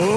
Halo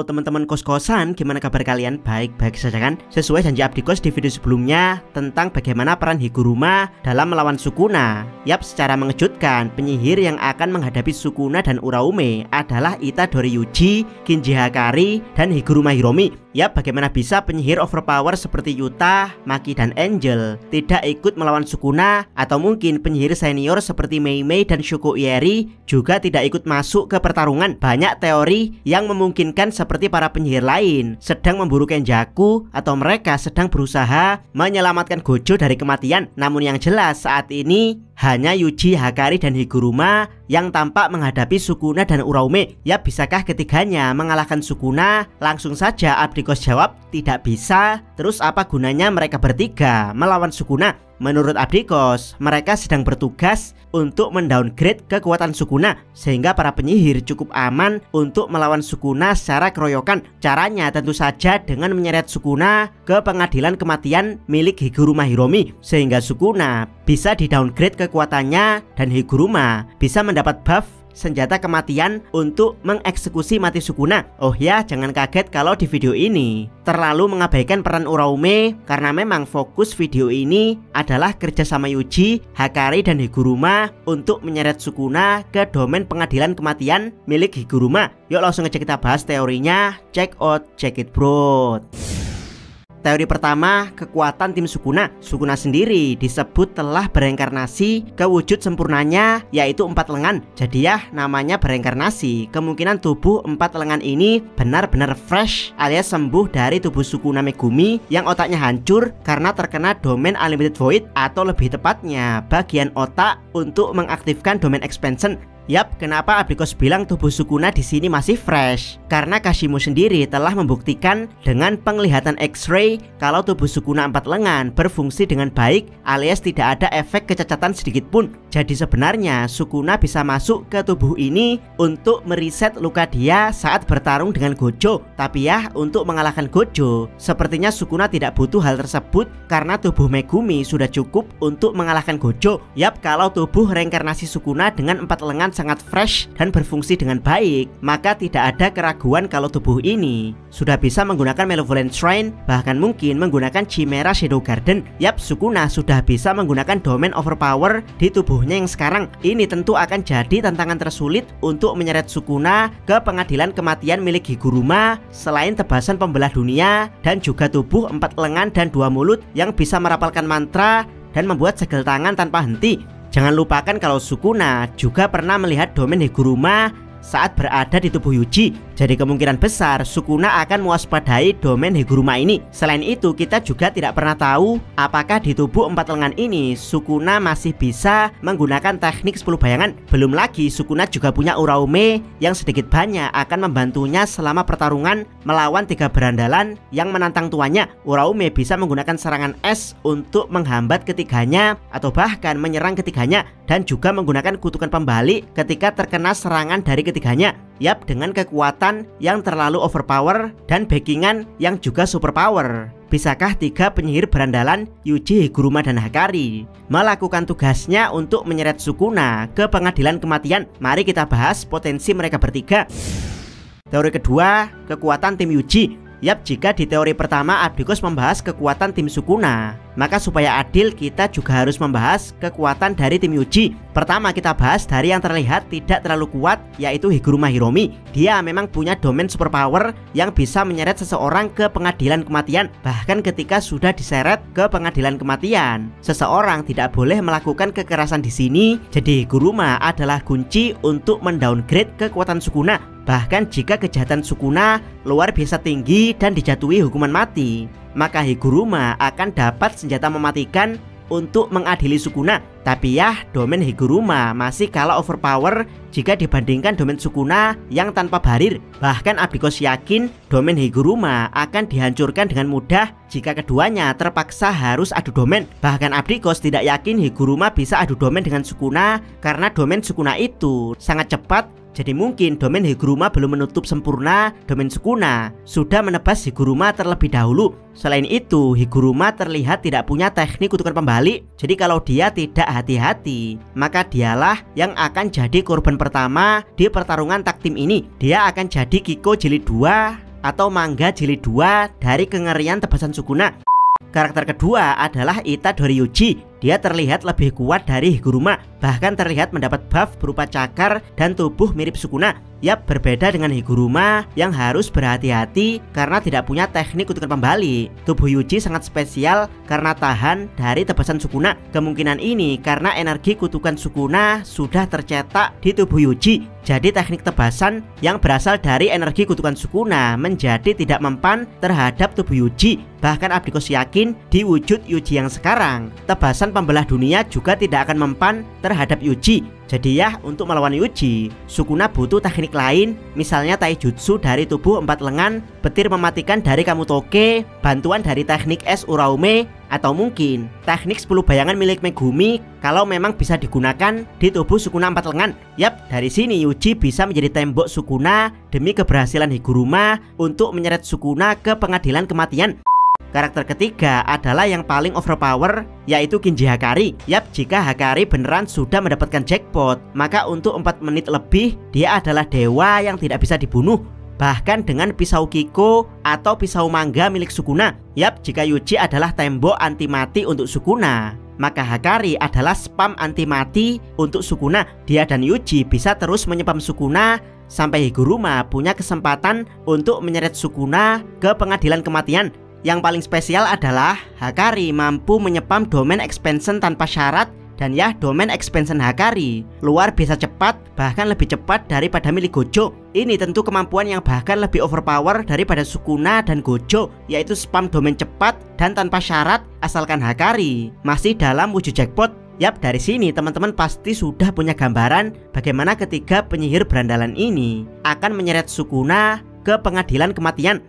teman-teman kos-kosan, gimana kabar kalian? Baik-baik saja kan? Sesuai janji Abdikos di video sebelumnya tentang bagaimana peran Higuruma dalam melawan Sukuna. Yap, secara mengejutkan, penyihir yang akan menghadapi Sukuna dan Uraume adalah Itadori Yuji, Kinji Hakari, dan Higuruma Hiromi. Yap, bagaimana bisa penyihir overpower seperti Yuta, Maki, dan Angel tidak ikut melawan Sukuna, atau mungkin penyihir senior seperti Mei Mei dan Shuko Ieri juga tidak ikut masuk ke pertarungan. Banyak teori yang memungkinkan seperti para penyihir lain sedang memburu Kenjaku atau mereka sedang berusaha menyelamatkan Gojo dari kematian. Namun yang jelas saat ini hanya Yuji, Hakari, dan Higuruma yang tampak menghadapi Sukuna dan Uraume. Ya, bisakah ketiganya mengalahkan Sukuna? Langsung saja Abdikos jawab, tidak bisa. Terus apa gunanya mereka bertiga melawan Sukuna? Menurut Abdikos, mereka sedang bertugas untuk mendowngrade kekuatan Sukuna sehingga para penyihir cukup aman untuk melawan Sukuna secara keroyokan. Caranya tentu saja dengan menyeret Sukuna ke pengadilan kematian milik Higuruma Hiromi sehingga Sukuna bisa di-downgrade kekuatannya dan Higuruma bisa mendapat buff senjata kematian untuk mengeksekusi mati Sukuna. Oh ya, jangan kaget kalau di video ini terlalu mengabaikan peran Uraume karena memang fokus video ini adalah kerjasama Yuji, Hakari, dan Higuruma untuk menyeret Sukuna ke domain pengadilan kematian milik Higuruma. Yuk langsung aja kita bahas teorinya. Check out, check it bro. Teori pertama, kekuatan tim Sukuna. Sukuna sendiri disebut telah bereinkarnasi ke wujud sempurnanya, yaitu 4 lengan. Jadi ya, namanya bereinkarnasi. Kemungkinan tubuh 4 lengan ini benar-benar fresh alias sembuh dari tubuh Sukuna Megumi yang otaknya hancur karena terkena domain Unlimited Void, atau lebih tepatnya bagian otak untuk mengaktifkan domain expansion. Yap, kenapa Abdikos bilang tubuh Sukuna di sini masih fresh? Karena Kashimo sendiri telah membuktikan dengan penglihatan X-ray kalau tubuh Sukuna 4 lengan berfungsi dengan baik alias tidak ada efek kecacatan sedikit pun. Jadi sebenarnya Sukuna bisa masuk ke tubuh ini untuk mereset luka dia saat bertarung dengan Gojo. Tapi ya, untuk mengalahkan Gojo, sepertinya Sukuna tidak butuh hal tersebut karena tubuh Megumi sudah cukup untuk mengalahkan Gojo. Yap, kalau tubuh reinkarnasi Sukuna dengan 4 lengan sangat fresh dan berfungsi dengan baik, maka tidak ada keraguan kalau tubuh ini sudah bisa menggunakan Malevolent Shrine, bahkan mungkin menggunakan Chimera Shadow Garden. Yap, Sukuna sudah bisa menggunakan domain overpower di tubuhnya yang sekarang. Ini tentu akan jadi tantangan tersulit untuk menyeret Sukuna ke pengadilan kematian milik Higuruma selain tebasan pembelah dunia dan juga tubuh 4 lengan dan 2 mulut yang bisa merapalkan mantra dan membuat segel tangan tanpa henti. Jangan lupakan kalau Sukuna juga pernah melihat domain Higuruma saat berada di tubuh Yuji. Jadi kemungkinan besar Sukuna akan mewaspadai domain Higuruma ini. Selain itu, kita juga tidak pernah tahu apakah di tubuh 4 lengan ini Sukuna masih bisa menggunakan teknik 10 bayangan. Belum lagi Sukuna juga punya Uraume yang sedikit banyak akan membantunya selama pertarungan melawan 3 berandalan yang menantang tuannya. Uraume bisa menggunakan serangan es untuk menghambat ketiganya atau bahkan menyerang ketiganya, dan juga menggunakan kutukan pembalik ketika terkena serangan dari ketiganya. Yap, dengan kekuatan yang terlalu overpower dan backingan yang juga superpower, bisakah 3 penyihir berandalan Yuji, Higuruma, dan Hakari melakukan tugasnya untuk menyeret Sukuna ke pengadilan kematian? Mari kita bahas potensi mereka bertiga. Teori kedua, kekuatan tim Yuji. Yap, jika di teori pertama Abdikos membahas kekuatan tim Sukuna, maka supaya adil kita juga harus membahas kekuatan dari tim Yuji. Pertama kita bahas dari yang terlihat tidak terlalu kuat, yaitu Higuruma Hiromi. Dia memang punya domain superpower yang bisa menyeret seseorang ke pengadilan kematian. Bahkan ketika sudah diseret ke pengadilan kematian, seseorang tidak boleh melakukan kekerasan di sini. Jadi Higuruma adalah kunci untuk mendowngrade kekuatan Sukuna. Bahkan jika kejahatan Sukuna luar biasa tinggi dan dijatuhi hukuman mati, maka Higuruma akan dapat senjata mematikan untuk mengadili Sukuna. Tapi ya, domain Higuruma masih kalah overpower jika dibandingkan domain Sukuna yang tanpa barir. Bahkan Abdikos yakin domain Higuruma akan dihancurkan dengan mudah jika keduanya terpaksa harus adu domain. Bahkan Abdikos tidak yakin Higuruma bisa adu domain dengan Sukuna karena domain Sukuna itu sangat cepat Jadi mungkin domain Higuruma belum menutup sempurna domain Sukuna, sudah menebas Higuruma terlebih dahulu. Selain itu, Higuruma terlihat tidak punya teknik kutukan pembalik. Jadi kalau dia tidak hati-hati, maka dialah yang akan jadi korban pertama di pertarungan tag team ini. Dia akan jadi Kiko jilid 2 atau manga jilid 2 dari kengerian tebasan Sukuna. Karakter kedua adalah Itadori Yuji. Dia terlihat lebih kuat dari Higuruma, bahkan terlihat mendapat buff berupa cakar dan tubuh mirip Sukuna. Yap, berbeda dengan Higuruma yang harus berhati-hati karena tidak punya teknik kutukan pembalik. Tubuh Yuji sangat spesial karena tahan dari tebasan Sukuna. Kemungkinan ini karena energi kutukan Sukuna sudah tercetak di tubuh Yuji. Jadi teknik tebasan yang berasal dari energi kutukan Sukuna menjadi tidak mempan terhadap tubuh Yuji. Bahkan Abdikos yakin di wujud Yuji yang sekarang, tebasan pembelah dunia juga tidak akan mempan terhadap Yuji. Jadi ya, untuk melawan Yuji, Sukuna butuh teknik lain, misalnya taijutsu dari tubuh 4 lengan, petir mematikan dari Kamutoke, bantuan dari teknik es Uraume, atau mungkin teknik 10 bayangan milik Megumi kalau memang bisa digunakan di tubuh Sukuna 4 lengan. Yap, dari sini Yuji bisa menjadi tembok Sukuna demi keberhasilan Higuruma untuk menyeret Sukuna ke pengadilan kematian. Karakter ketiga adalah yang paling overpower, yaitu Kinji Hakari. Yap, jika Hakari beneran sudah mendapatkan jackpot, maka untuk 4 menit lebih dia adalah dewa yang tidak bisa dibunuh, bahkan dengan pisau Kiko atau pisau mangga milik Sukuna. Yap, jika Yuji adalah tembok anti mati untuk Sukuna, maka Hakari adalah spam anti mati untuk Sukuna. Dia dan Yuji bisa terus menyepam Sukuna sampai Higuruma punya kesempatan untuk menyeret Sukuna ke pengadilan kematian. Yang paling spesial adalah Hakari mampu menyepam domain expansion tanpa syarat. Dan ya, domain expansion Hakari luar biasa cepat, bahkan lebih cepat daripada milik Gojo. Ini tentu kemampuan yang bahkan lebih overpower daripada Sukuna dan Gojo, yaitu spam domain cepat dan tanpa syarat asalkan Hakari masih dalam wujud jackpot. Yap, dari sini teman-teman pasti sudah punya gambaran bagaimana ketiga penyihir berandalan ini akan menyeret Sukuna ke pengadilan kematian.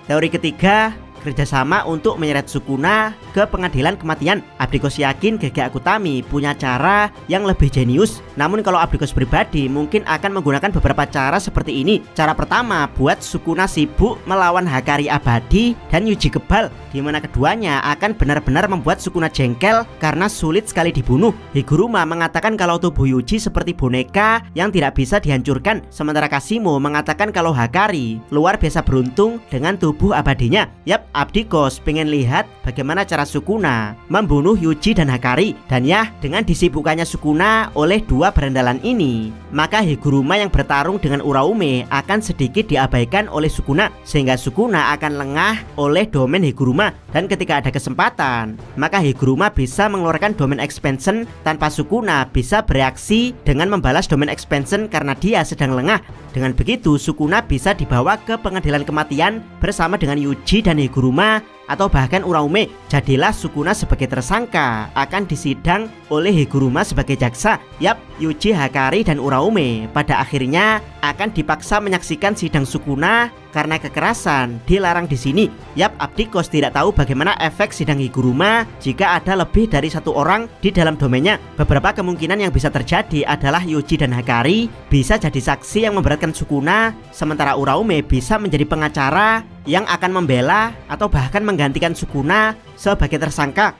Teori ketiga, kerjasama untuk menyeret Sukuna ke pengadilan kematian. Abdikos yakin Gege Akutami punya cara yang lebih jenius. Namun kalau Abdikos pribadi mungkin akan menggunakan beberapa cara seperti ini. Cara pertama, buat Sukuna sibuk melawan Hakari abadi dan Yuji kebal, di mana keduanya akan benar-benar membuat Sukuna jengkel karena sulit sekali dibunuh. Higuruma mengatakan kalau tubuh Yuji seperti boneka yang tidak bisa dihancurkan, sementara Kashimo mengatakan kalau Hakari luar biasa beruntung dengan tubuh abadinya. Yap, Abdikos pengen lihat bagaimana cara Sukuna membunuh Yuji dan Hakari. Dan ya, dengan disibukkannya Sukuna oleh dua berandalan ini, maka Higuruma yang bertarung dengan Uraume akan sedikit diabaikan oleh Sukuna, sehingga Sukuna akan lengah oleh domain Higuruma. Dan ketika ada kesempatan, maka Higuruma bisa mengeluarkan domain expansion tanpa Sukuna bisa bereaksi dengan membalas domain expansion karena dia sedang lengah. Dengan begitu Sukuna bisa dibawa ke pengadilan kematian bersama dengan Yuji dan Higuruma atau bahkan Uraume. Jadilah Sukuna sebagai tersangka akan disidang oleh Higuruma sebagai jaksa. Yap, Yuji, Hakari, dan Uraume pada akhirnya akan dipaksa menyaksikan sidang Sukuna karena kekerasan dilarang di sini. Yap, Abdikos tidak tahu bagaimana efek sidang Higuruma jika ada lebih dari satu orang di dalam domainnya. Beberapa kemungkinan yang bisa terjadi adalah Yuji dan Hakari bisa jadi saksi yang memberatkan Sukuna, sementara Uraume bisa menjadi pengacara yang akan membela atau bahkan menggantikan Sukuna sebagai tersangka.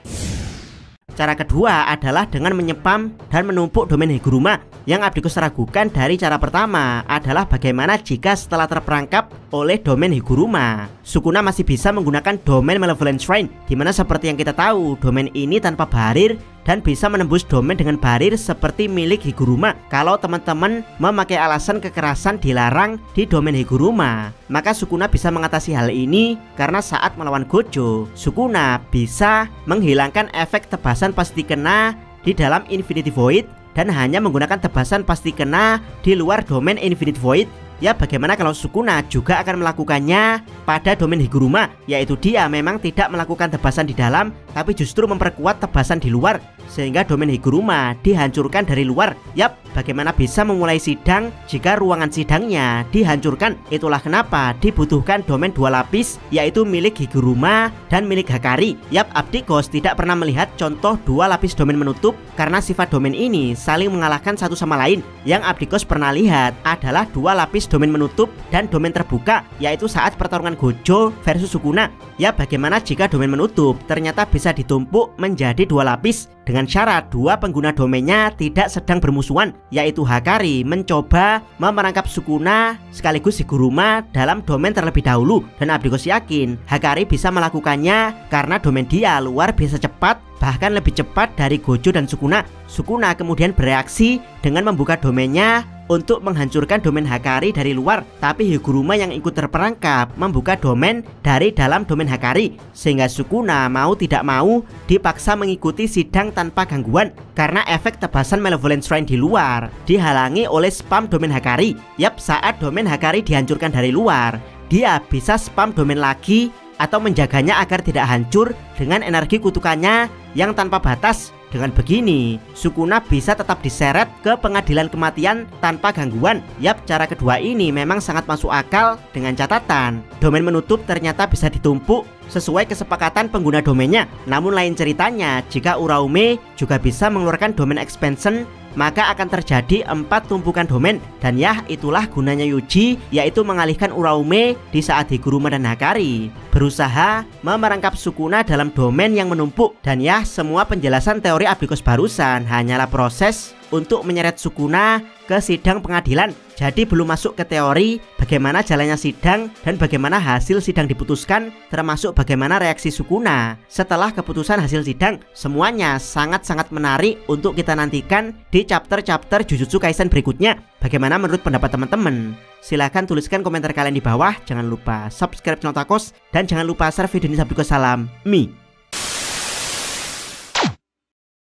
Cara kedua adalah dengan menyepam dan menumpuk domain Higuruma. Yang Abdikos ragukan dari cara pertama adalah bagaimana jika setelah terperangkap oleh domain Higuruma, Sukuna masih bisa menggunakan domain Malevolent Shrine, dimana seperti yang kita tahu domain ini tanpa barir dan bisa menembus domain dengan barir seperti milik Higuruma. Kalau teman-teman memakai alasan kekerasan dilarang di domain Higuruma, maka Sukuna bisa mengatasi hal ini karena saat melawan Gojo, Sukuna bisa menghilangkan efek tebasan pasti kena di dalam Infinity Void dan hanya menggunakan tebasan pasti kena di luar domain Infinite Void. Ya, bagaimana kalau Sukuna juga akan melakukannya pada domain Higuruma, yaitu dia memang tidak melakukan tebasan di dalam tapi justru memperkuat tebasan di luar, sehingga domain Higuruma dihancurkan dari luar. Yap, bagaimana bisa memulai sidang jika ruangan sidangnya dihancurkan? Itulah kenapa dibutuhkan domain 2 lapis, yaitu milik Higuruma dan milik Hakari. Yap, Abdikos tidak pernah melihat contoh 2 lapis domain menutup karena sifat domain ini saling mengalahkan satu sama lain. Yang Abdikos pernah lihat adalah 2 lapis domain menutup dan domain terbuka, yaitu saat pertarungan Gojo versus Sukuna. Ya, bagaimana jika domain menutup ternyata bisa ditumpuk menjadi 2 lapis dengan syarat 2 pengguna domainnya tidak sedang bermusuhan, yaitu Hakari mencoba memerangkap Sukuna sekaligus Higuruma dalam domain terlebih dahulu. Dan Abdikos yakin Hakari bisa melakukannya karena domain dia luar biasa cepat, bahkan lebih cepat dari Gojo dan Sukuna. Sukuna kemudian bereaksi dengan membuka domainnya untuk menghancurkan domain Hakari dari luar, tapi Higuruma yang ikut terperangkap membuka domain dari dalam domain Hakari, sehingga Sukuna mau tidak mau dipaksa mengikuti sidang tanpa gangguan karena efek tebasan Malevolent Shrine di luar dihalangi oleh spam domain Hakari. Yap, saat domain Hakari dihancurkan dari luar, dia bisa spam domain lagi atau menjaganya agar tidak hancur dengan energi kutukannya yang tanpa batas. Dengan begini, Sukuna bisa tetap diseret ke pengadilan kematian tanpa gangguan. Yap, cara kedua ini memang sangat masuk akal dengan catatan domain menutup ternyata bisa ditumpuk sesuai kesepakatan pengguna domainnya. Namun lain ceritanya jika Uraume juga bisa mengeluarkan domain expansion, maka akan terjadi 4 tumpukan domain. Dan ya, itulah gunanya Yuji, yaitu mengalihkan Uraume di saat Higuruma dan Hakari berusaha memerangkap Sukuna dalam domain yang menumpuk. Dan ya, semua penjelasan teori Abdikos barusan hanyalah proses untuk menyeret Sukuna ke sidang pengadilan. Jadi belum masuk ke teori bagaimana jalannya sidang dan bagaimana hasil sidang diputuskan, termasuk bagaimana reaksi Sukuna setelah keputusan hasil sidang. Semuanya sangat-sangat menarik untuk kita nantikan di chapter-chapter Jujutsu Kaisen berikutnya. Bagaimana menurut pendapat teman-teman? Silahkan tuliskan komentar kalian di bawah. Jangan lupa subscribe channel Takos dan jangan lupa share video ini. Abdikos salam Mi.